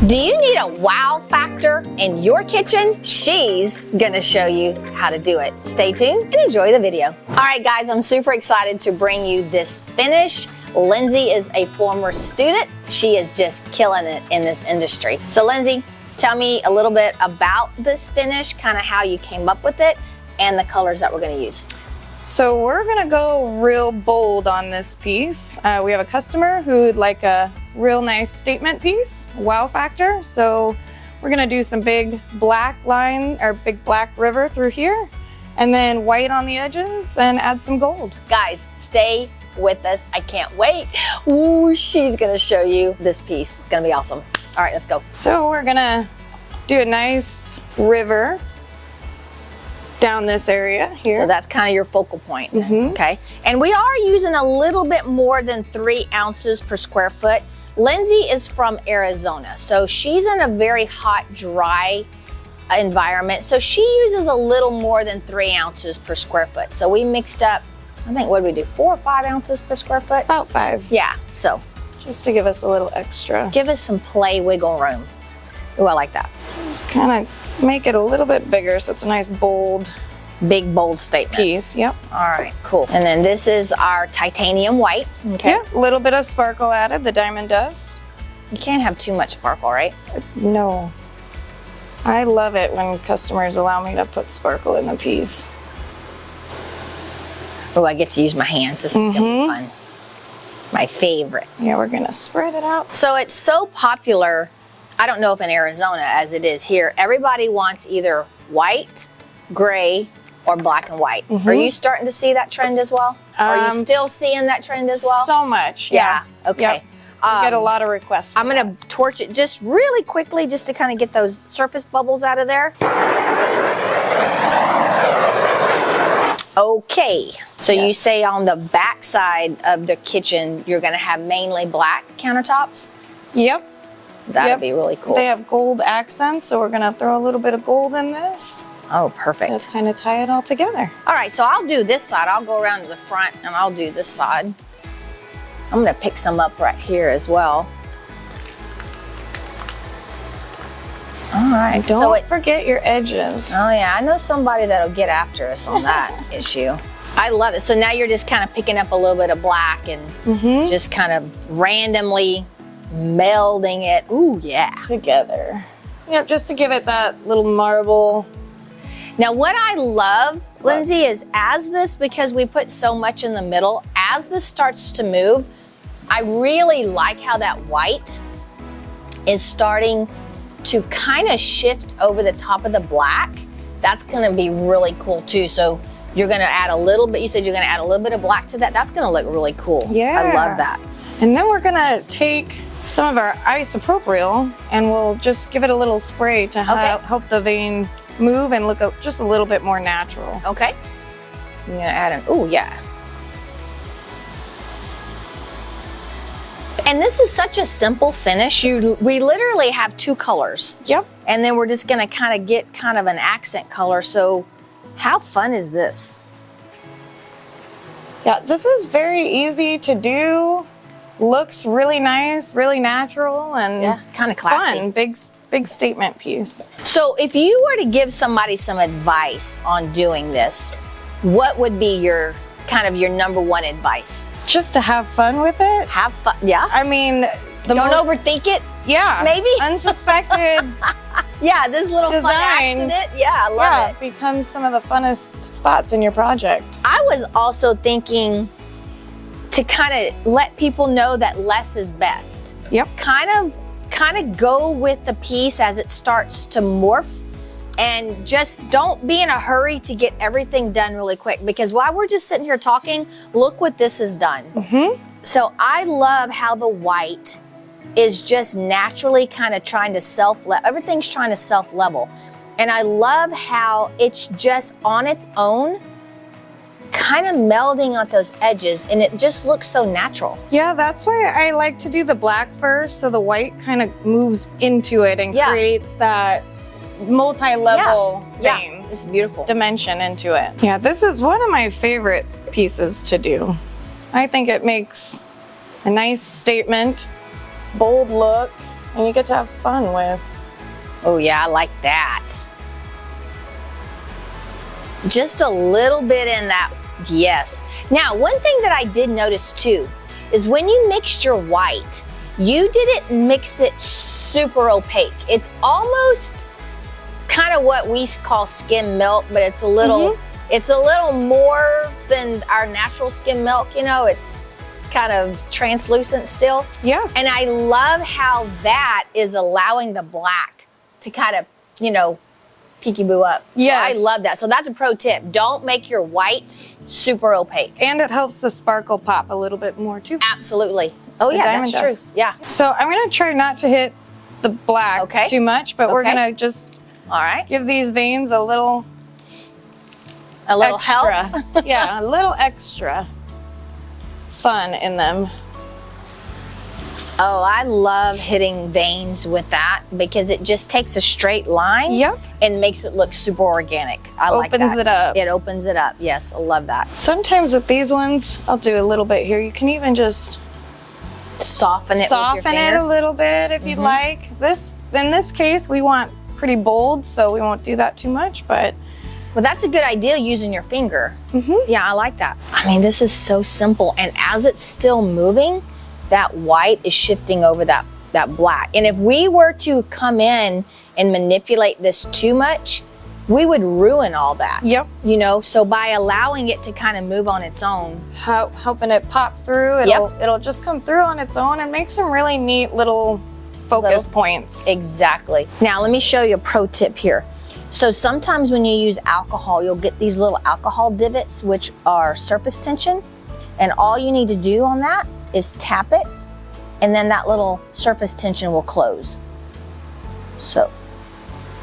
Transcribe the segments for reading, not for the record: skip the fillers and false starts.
Do you need a wow factor in your kitchen? She's gonna show you how to do it. Stay tuned and enjoy the video. All right, guys, I'm super excited to bring you this finish. Lindsey is a former student. She is just killing it in this industry. So Lindsey, tell me a little bit about this finish, kind of how you came up with it, and the colors that we're gonna use. So we're gonna go real bold on this piece. We have a customer who'd like a real nice statement piece, wow factor. So we're gonna do some big black line or big black river through here, and then white on the edges and add some gold. Guys, stay with us. I can't wait. Ooh, she's gonna show you this piece. It's gonna be awesome. All right, let's go. So we're gonna do a nice river down this area here. So that's kind of your focal point, okay? And we are using a little bit more than 3 ounces per square foot. Lindsey is from Arizona, so she's in a very hot, dry environment. So she uses a little more than 3 ounces per square foot. So we mixed up, I think, what did we do, 4 or 5 ounces per square foot? About 5. Yeah, so. Just to give us a little extra. Give us some play wiggle room. Ooh, I like that. Just kind of make it a little bit bigger so it's a nice bold, big bold statement piece. Yep. All right, cool. And then this is our titanium white. Okay. Yeah, a little bit of sparkle added, the diamond dust. You can't have too much sparkle, right? No. I love it when customers allow me to put sparkle in the piece. Oh, I get to use my hands. This is gonna be fun. My favorite. Yeah, we're gonna spread it out. So it's so popular, I don't know if in Arizona as it is here, everybody wants either white, gray, or black and white. Are you starting to see that trend as well? Are you still seeing that trend as well? So much, yeah. Okay. Yep. I get a lot of requests for I'm gonna torch it just really quickly just to kind of get those surface bubbles out of there. Okay, so you say on the back side of the kitchen, you're gonna have mainly black countertops? Yep. That'd be really cool. They have gold accents, so we're gonna throw a little bit of gold in this. Oh, perfect. Let's kind of tie it all together. All right, so I'll do this side. I'll go around to the front and I'll do this side. I'm gonna pick some up right here as well. All right. Don't forget your edges. Oh yeah, I know somebody that'll get after us on that issue. I love it. So now you're just kind of picking up a little bit of black and just kind of randomly melding it. Ooh, yeah. Together. Yep, just to give it that little marble. Now what I love, Lindsey, is as this, because we put so much in the middle, as this starts to move, I really like how that white is starting to kind of shift over the top of the black. That's gonna be really cool too. So you're gonna add a little bit, you said you're gonna add a little bit of black to that. That's gonna look really cool. Yeah. I love that. And then we're gonna take some of our isopropyl and we'll just give it a little spray to help the vein move and look just a little bit more natural. Okay. I'm gonna add an, ooh, yeah. And this is such a simple finish. We literally have 2 colors. Yep. And then we're just gonna kind of get kind of an accent color. So how fun is this? Yeah, this is very easy to do. Looks really nice, really natural, and kind of classy. Fun, big statement piece. So if you were to give somebody some advice on doing this, what would be your kind of your #1 advice? Just to have fun with it. Have fun, yeah. I mean, don't overthink it. Yeah, maybe unsuspected. Yeah, this little fun accident. Yeah, I love it. Becomes some of the funnest spots in your project. I was also thinking to kind of let people know that less is best. Yep. Kind of go with the piece as it starts to morph. And just don't be in a hurry to get everything done really quick, because while we're just sitting here talking, look what this has done. So I love how the white is just naturally kind of trying to everything's trying to self-level. And I love how it's just on its own, kind of melding on those edges, and it just looks so natural. Yeah, that's why I like to do the black first, so the white kind of moves into it and creates that multi-level veins. It's beautiful. Dimension into it. Yeah, this is one of my favorite pieces to do. I think it makes a nice statement, bold look. and you get to have fun with. Oh yeah, I like that. Just a little bit in that, yes. Now, one thing that I did notice too is when you mixed your white, you didn't mix it super opaque. It's almost kind of what we call skim milk, but it's a little, it's a little more than our natural skim milk. You know, it's kind of translucent still. Yeah. And I love how that is allowing the black to kind of, you know, peekaboo up. Yes. So I love that. So that's a pro tip. Don't make your white super opaque. And it helps the sparkle pop a little bit more too. Absolutely. Oh yeah, diamond that's true. dust. Yeah. So I'm gonna try not to hit the black too much, but we're gonna just all right, give these veins a little extra help. Yeah, a little extra fun in them. Oh, I love hitting veins with that because it just takes a straight line. Yep. And makes it look super organic. I like that. Opens it up. It opens it up. Yes, I love that. Sometimes with these ones, I'll do a little bit here. You can even just soften it with your finger. a little bit if you'd like. This, in this case, we want pretty bold, so we won't do that too much, but. Well, that's a good idea using your finger. Yeah, I like that. I mean, this is so simple. And as it's still moving, that white is shifting over that black. And if we were to come in and manipulate this too much, we would ruin all that. Yep. You know, so by allowing it to kind of move on its own. Helping it pop through, it'll just come through on its own and make some really neat little focus points. Exactly. Now, let me show you a pro tip here. So sometimes when you use alcohol, you'll get these little alcohol divots, which are surface tension. And all you need to do on that is tap it, and then that little surface tension will close. So,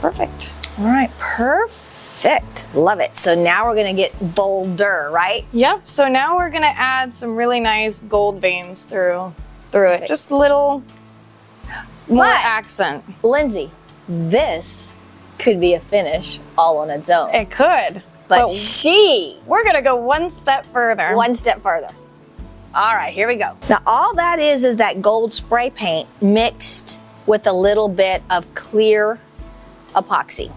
perfect. All right, perfect. Love it. So now we're gonna get bolder, right? Yep, so now we're gonna add some really nice gold veins through it. Just a little more accent. Lindsay, this could be a finish all on its own. It could. But we're gonna go one step further. One step further. All right, here we go. Now all that is that gold spray paint mixed with a little bit of clear epoxy.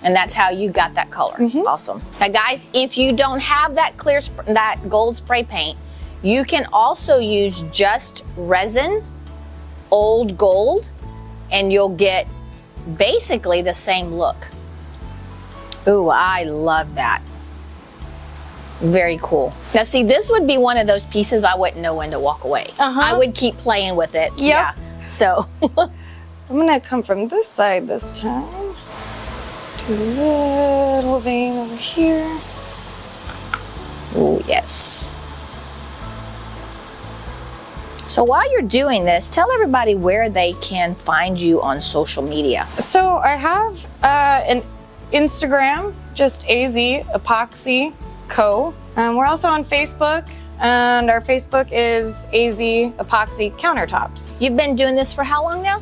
And that's how you got that color. Awesome. Now guys, if you don't have that that gold spray paint, you can also use just resin, old gold, and you'll get basically the same look. Ooh, I love that. Very cool. Now see, this would be one of those pieces I wouldn't know when to walk away. I would keep playing with it. Yeah. So I'm gonna come from this side this time. Do a little vein over here. Oh, yes. So while you're doing this, tell everybody where they can find you on social media. So I have an Instagram, just AZ Epoxy Co. We're also on Facebook, and our Facebook is AZ Epoxy Countertops. You've been doing this for how long now?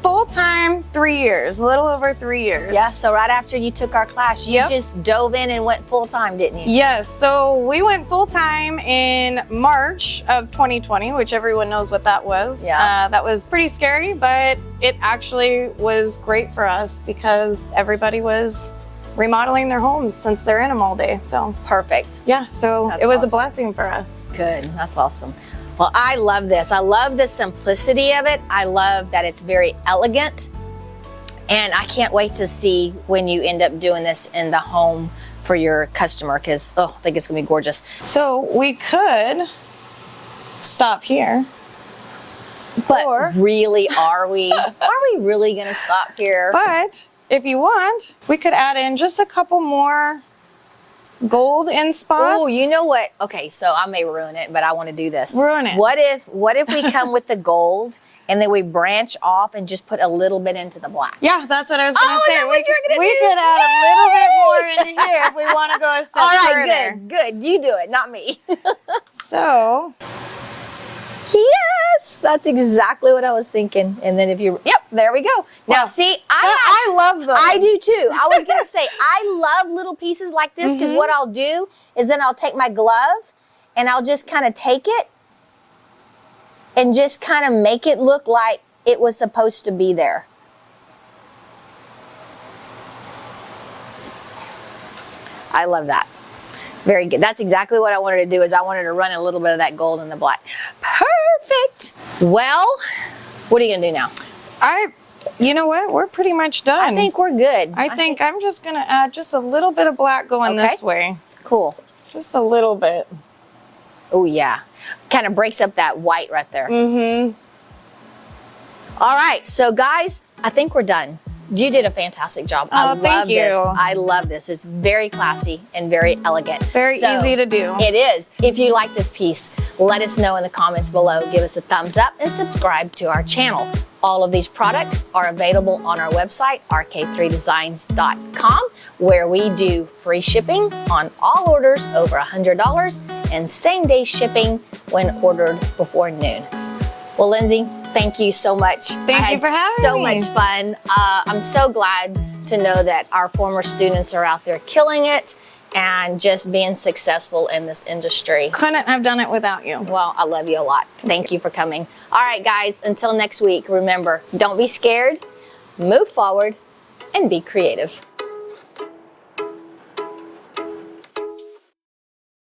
Full-time, 3 years, a little over 3 years. Yeah, so right after you took our class, you just dove in and went full-time, didn't you? Yes, so we went full-time in March of 2020, which everyone knows what that was. Yeah. That was pretty scary, but it actually was great for us because everybody was remodeling their homes since they're in them all day, so. Perfect. Yeah, so it was a blessing for us. Good, that's awesome. Well, I love this. I love the simplicity of it. I love that it's very elegant. And I can't wait to see when you end up doing this in the home for your customer because, I think it's gonna be gorgeous. So we could stop here. But really, are we? Are we really gonna stop here? But if you want, we could add in just a couple more gold in spots. Oh, you know what? Okay, so I may ruin it, but I want to do this. Ruin it. What if we come with the gold and then we branch off and just put a little bit into the black? Yeah, that's what I was going to say. Is that what you're gonna we do? could add a little bit more in here if we want to go a step further. Good. You do it, not me. So, yes, that's exactly what I was thinking. And then if you, there we go. Now, see, I love those. I do too. I was going to say, I love little pieces like this because what I'll do is then I'll take my glove and I'll just kind of take it and just kind of make it look like it was supposed to be there. I love that. Very good. That's exactly what I wanted to do, is I wanted to run a little bit of that gold in the black. Perfect. Well, what are you gonna do now? You know what? We're pretty much done. I think we're good. I think I'm just gonna add just a little bit of black going this way. Cool. Just a little bit. Oh yeah. Kind of breaks up that white right there. Mm-hmm. All right, so guys, I think we're done. You did a fantastic job. I love this. I love this. It's very classy and very elegant. Very easy to do. It is. If you like this piece, let us know in the comments below. Give us a thumbs up and subscribe to our channel. All of these products are available on our website, rk3designs.com, where we do free shipping on all orders over $100 and same-day shipping when ordered before noon. Well, Lindsey, thank you so much. Thank you for having me. So much fun. I'm so glad to know that our former students are out there killing it and just being successful in this industry. Couldn't have done it without you. Well, I love you a lot. Thank you for coming. All right, guys, until next week, remember, don't be scared, move forward, and be creative.